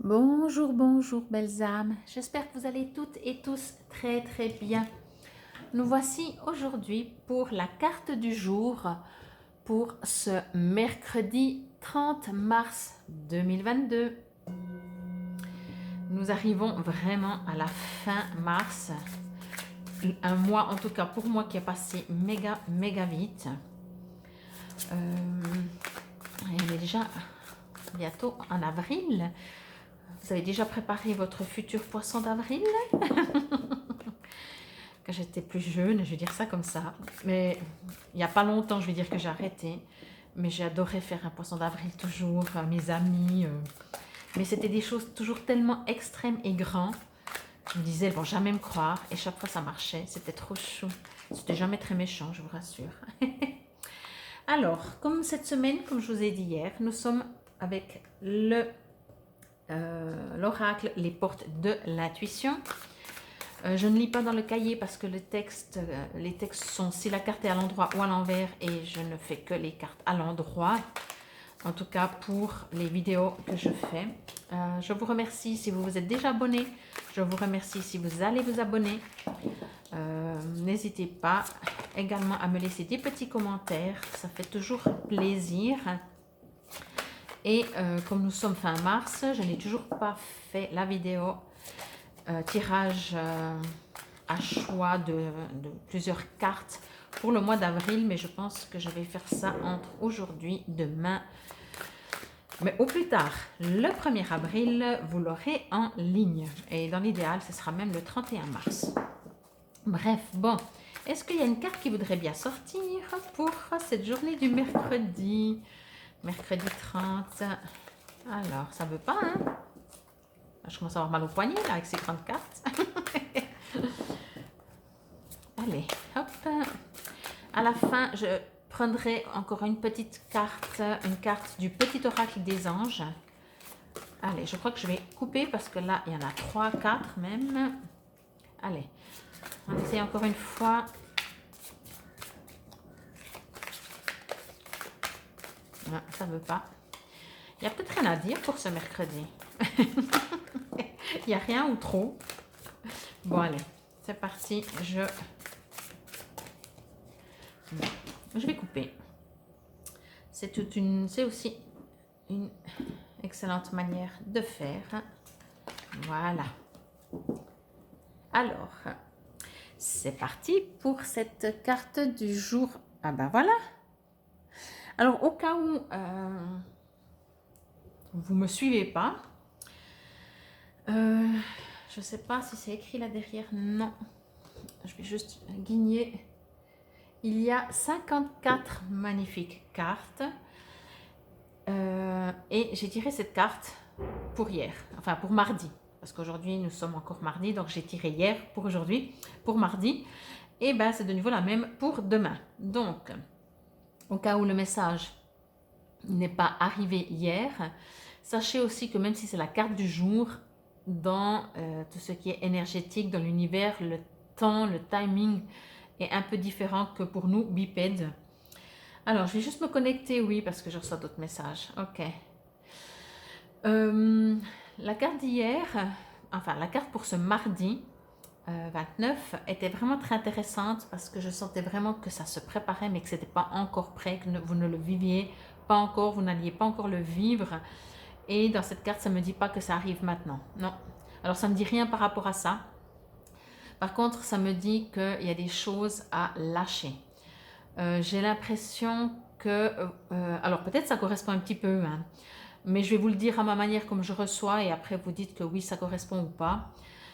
Bonjour, bonjour belles âmes, j'espère que vous allez toutes et tous très très bien. Nous voici aujourd'hui pour la carte du jour pour ce mercredi 30 mars 2022. Nous arrivons vraiment à la fin mars, un mois en tout cas pour moi qui est passé méga vite. On est déjà bientôt en avril. Vous avez déjà préparé votre futur poisson d'avril? Quand j'étais plus jeune, je vais dire ça comme ça. Mais il n'y a pas longtemps, je vais dire que j'ai arrêté. Mais j'ai adoré faire un poisson d'avril toujours, mes amis. Mais c'était des choses toujours tellement extrêmes et grands. Je me disais, elles vont jamais me croire. Et chaque fois, ça marchait. C'était trop chou. C'était jamais très méchant, je vous rassure. Alors, comme cette semaine, comme je vous ai dit hier, nous sommes avec l'oracle, les portes de l'intuition. Je ne lis pas dans le cahier parce que les textes sont si la carte est à l'endroit ou à l'envers et je ne fais que les cartes à l'endroit. En tout cas pour les vidéos que je fais. Je vous remercie si vous vous êtes déjà abonné. Je vous remercie si vous allez vous abonner. N'hésitez pas également à me laisser des petits commentaires. Ça fait toujours plaisir. Et comme nous sommes fin mars, je n'ai toujours pas fait la vidéo tirage à choix de plusieurs cartes pour le mois d'avril, mais je pense que je vais faire ça entre aujourd'hui, demain, mais au plus tard, le 1er avril, vous l'aurez en ligne. Et dans l'idéal, ce sera même le 31 mars. Bref, bon, est-ce qu'il y a une carte qui voudrait bien sortir pour cette journée du mercredi? Mercredi 30. Alors, ça veut pas, hein? Je commence à avoir mal au poignet là avec ces grandes cartes. Allez, hop. À la fin, je prendrai encore une petite carte, une carte du petit oracle des anges. Allez, je crois que je vais couper parce que là, il y en a 3, 4 même. Allez, on essaye encore une fois. Non, ça ne veut pas. Il n'y a peut-être rien à dire pour ce mercredi. Il n'y a rien ou trop. Bon, allez, c'est parti. Je vais couper. C'est aussi une excellente manière de faire. Voilà. Alors, c'est parti pour cette carte du jour. Ah ben voilà. Alors, au cas où vous ne me suivez pas, je ne sais pas si c'est écrit là derrière. Non. Je vais juste guigner. Il y a 54 magnifiques cartes. Et j'ai tiré cette carte pour hier, enfin pour mardi. Parce qu'aujourd'hui, nous sommes encore mardi, donc j'ai tiré hier pour aujourd'hui, pour mardi. Et ben c'est de nouveau la même pour demain. Donc, au cas où le message n'est pas arrivé hier, sachez aussi que même si c'est la carte du jour, dans tout ce qui est énergétique, dans l'univers, le temps, le timing est un peu différent que pour nous, bipèdes. Alors, je vais juste me connecter, oui, parce que je reçois d'autres messages. Ok. La carte d'hier, enfin la carte pour ce mardi 29 était vraiment très intéressante parce que je sentais vraiment que ça se préparait mais que ce n'était pas encore prêt, que vous ne le viviez pas encore, vous n'alliez pas encore le vivre. Et dans cette carte, ça ne me dit pas que ça arrive maintenant. Non. Alors ça ne me dit rien par rapport à ça. Par contre, ça me dit qu'il y a des choses à lâcher. J'ai l'impression que... alors peut-être ça correspond un petit peu, hein, mais je vais vous le dire à ma manière comme je reçois et après vous dites que oui, ça correspond ou pas.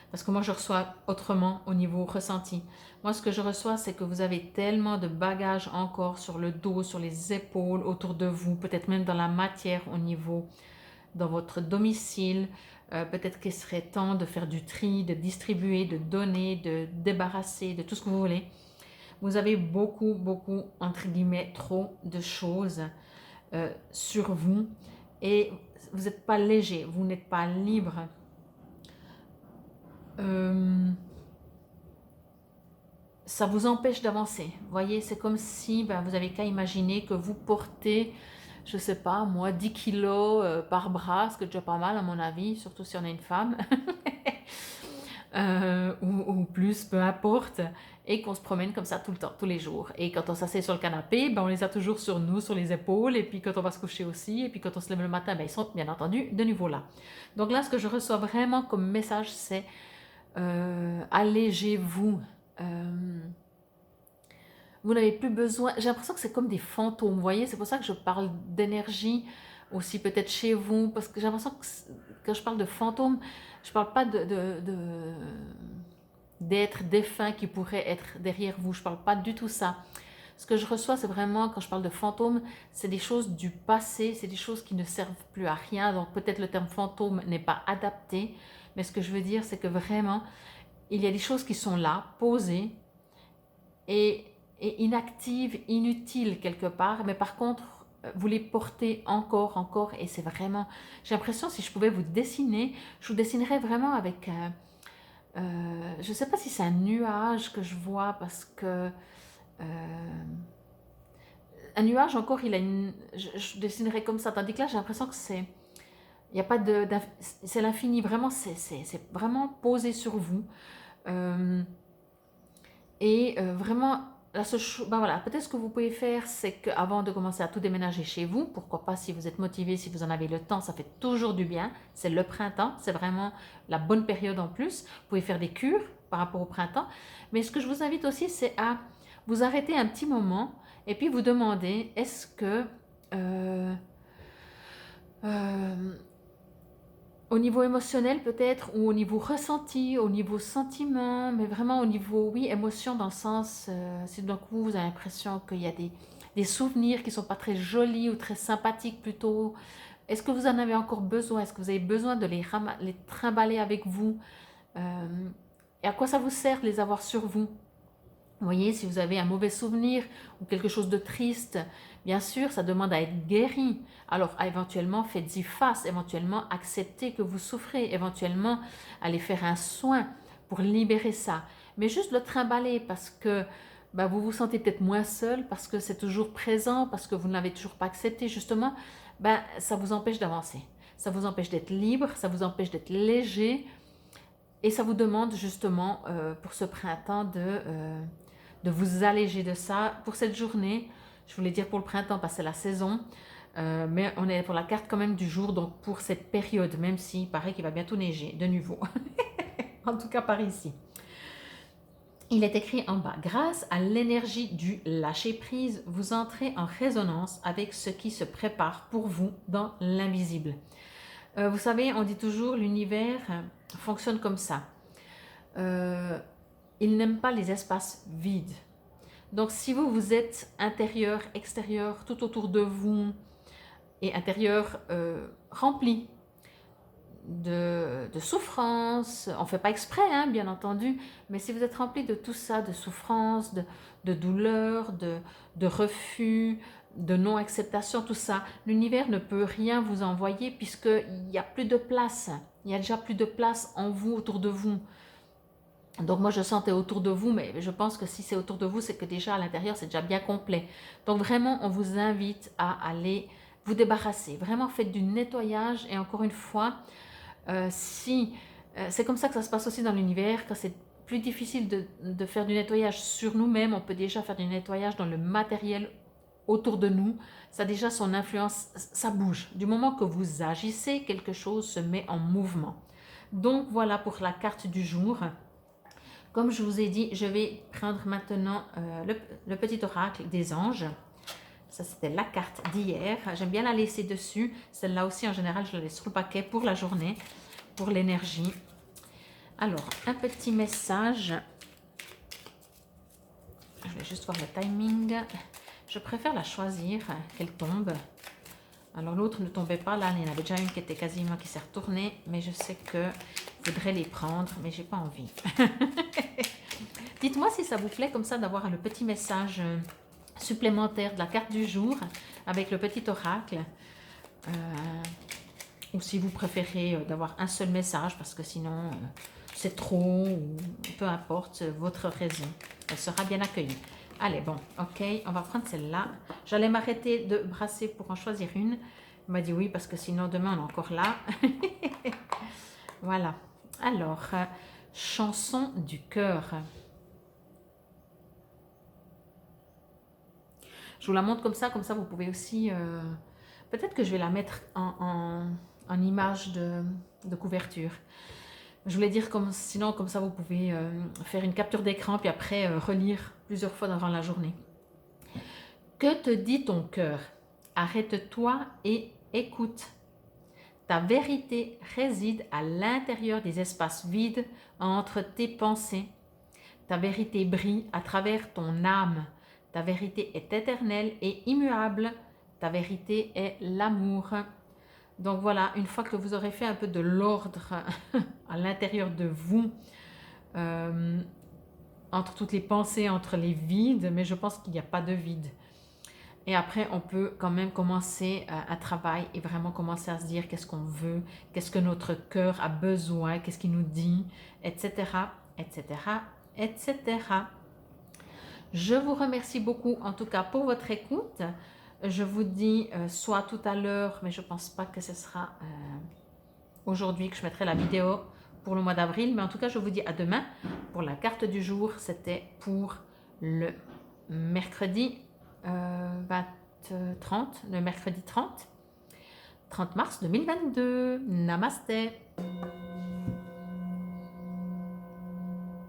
Parce que moi, je reçois autrement au niveau ressenti. Moi, ce que je reçois, c'est que vous avez tellement de bagages encore sur le dos, sur les épaules, autour de vous, peut-être même dans la matière au niveau, dans votre domicile. Peut-être qu'il serait temps de faire du tri, de distribuer, de donner, de débarrasser, de tout ce que vous voulez. Vous avez beaucoup, entre guillemets, trop de choses sur vous et vous n'êtes pas léger, vous n'êtes pas libre. Ça vous empêche d'avancer. Vous voyez, c'est comme si vous avez qu'à imaginer que vous portez je sais pas, moi, 10 kilos par bras, ce qui est déjà pas mal à mon avis, surtout si on est une femme, ou plus, peu importe, et qu'on se promène comme ça tout le temps, tous les jours. Et quand on s'assied sur le canapé, ben, on les a toujours sur nous, sur les épaules, et puis quand on va se coucher aussi, et puis quand on se lève le matin, ben, ils sont bien entendu de nouveau là. Donc là, ce que je reçois vraiment comme message, c'est allégez-vous. Vous n'avez plus besoin, j'ai l'impression que c'est comme des fantômes, vous voyez, c'est pour ça que je parle d'énergie aussi peut-être chez vous, parce que j'ai l'impression que quand je parle de fantômes, je ne parle pas d'êtres défunts qui pourraient être derrière vous, je ne parle pas du tout ça. Ce que je reçois, c'est vraiment, quand je parle de fantômes, c'est des choses du passé, c'est des choses qui ne servent plus à rien, donc peut-être le terme fantôme n'est pas adapté, mais ce que je veux dire, c'est que vraiment, il y a des choses qui sont là, posées, et inactives, inutiles quelque part, mais par contre, vous les portez encore, et c'est vraiment, j'ai l'impression, si je pouvais vous dessiner, je vous dessinerais vraiment avec, je ne sais pas si c'est un nuage que je vois, parce que, un nuage encore, il a une, je dessinerais comme ça, tandis que là, j'ai l'impression que c'est, il n'y a pas c'est l'infini, vraiment, c'est vraiment posé sur vous, vraiment, ben voilà, peut-être ce que vous pouvez faire, c'est qu'avant de commencer à tout déménager chez vous, pourquoi pas si vous êtes motivé, si vous en avez le temps, ça fait toujours du bien. C'est le printemps, c'est vraiment la bonne période en plus. Vous pouvez faire des cures par rapport au printemps. Mais ce que je vous invite aussi, c'est à vous arrêter un petit moment et puis vous demander, est-ce que au niveau émotionnel peut-être, ou au niveau ressenti, au niveau sentiment, mais vraiment au niveau, oui, émotion dans le sens, si d'un coup vous avez l'impression qu'il y a des souvenirs qui ne sont pas très jolis ou très sympathiques plutôt, est-ce que vous en avez encore besoin? Est-ce que vous avez besoin de les trimballer avec vous? Et à quoi ça vous sert de les avoir sur vous? Vous voyez, si vous avez un mauvais souvenir ou quelque chose de triste, bien sûr, ça demande à être guéri. Alors, éventuellement, faites-y face, éventuellement, acceptez que vous souffrez, éventuellement, allez faire un soin pour libérer ça. Mais juste le trimballer parce que ben, vous vous sentez peut-être moins seul, parce que c'est toujours présent, parce que vous ne l'avez toujours pas accepté, justement, ben, ça vous empêche d'avancer. Ça vous empêche d'être libre, ça vous empêche d'être léger, et ça vous demande justement, pour ce printemps, de vous alléger de ça. Pour cette journée, je voulais dire pour le printemps parce que c'est la saison, mais on est pour la carte quand même du jour, donc pour cette période, même s'il paraît qu'il va bientôt neiger de nouveau, en tout cas par ici. Il est écrit en bas, grâce à l'énergie du lâcher-prise, vous entrez en résonance avec ce qui se prépare pour vous dans l'invisible. Vous savez, on dit toujours l'univers fonctionne comme ça. Il n'aime pas les espaces vides. Donc si vous êtes intérieur, extérieur, tout autour de vous, et intérieur rempli de souffrance, on ne fait pas exprès, hein, bien entendu, mais si vous êtes rempli de tout ça, de souffrance, de douleur, de refus, de non-acceptation, tout ça, l'univers ne peut rien vous envoyer puisqu'il n'y a plus de place. Il n'y a déjà plus de place en vous, autour de vous. Donc moi je sentais autour de vous, mais je pense que si c'est autour de vous, c'est que déjà à l'intérieur c'est déjà bien complet. Donc vraiment on vous invite à aller vous débarrasser. Vraiment faites du nettoyage, et encore une fois, c'est comme ça que ça se passe aussi dans l'univers, quand c'est plus difficile de faire du nettoyage sur nous-mêmes, on peut déjà faire du nettoyage dans le matériel autour de nous. Ça a déjà son influence, ça bouge. Du moment que vous agissez, quelque chose se met en mouvement. Donc voilà pour la carte du jour. Comme je vous ai dit, je vais prendre maintenant le petit oracle des anges. Ça, c'était la carte d'hier. J'aime bien la laisser dessus. Celle-là aussi, en général, je la laisse sur le paquet pour la journée, pour l'énergie. Alors, un petit message. Je vais juste voir le timing. Je préfère la choisir, qu'elle tombe. Alors, l'autre ne tombait pas. Là, il y en avait déjà une qui était quasiment qui s'est retournée. Mais je sais que je voudrais les prendre, mais j'ai pas envie. Dites-moi si ça vous plaît comme ça d'avoir le petit message supplémentaire de la carte du jour avec le petit oracle. Ou si vous préférez d'avoir un seul message parce que sinon c'est trop, ou peu importe votre raison. Elle sera bien accueillie. Allez, bon, ok, on va prendre celle-là. J'allais m'arrêter de brasser pour en choisir une. Il m'a dit oui, parce que sinon demain on est encore là. Voilà. Alors, chanson du cœur. Je vous la montre comme ça vous pouvez aussi... peut-être que je vais la mettre en image de couverture. Je voulais dire sinon comme ça vous pouvez faire une capture d'écran puis après relire plusieurs fois durant la journée. Que te dit ton cœur? Arrête-toi et écoute. Ta vérité réside à l'intérieur des espaces vides entre tes pensées. Ta vérité brille à travers ton âme. Ta vérité est éternelle et immuable. Ta vérité est l'amour. Donc voilà, une fois que vous aurez fait un peu de l'ordre à l'intérieur de vous, entre toutes les pensées, entre les vides, mais je pense qu'il n'y a pas de vide. Et après, on peut quand même commencer un travail et vraiment commencer à se dire qu'est-ce qu'on veut, qu'est-ce que notre cœur a besoin, qu'est-ce qu'il nous dit, etc., etc., etc. Je vous remercie beaucoup en tout cas pour votre écoute. Je vous dis soit tout à l'heure, mais je ne pense pas que ce sera aujourd'hui que je mettrai la vidéo pour le mois d'avril. Mais en tout cas, je vous dis à demain pour la carte du jour. C'était pour le mercredi 30, le mercredi 30 mars 2022. Namasté.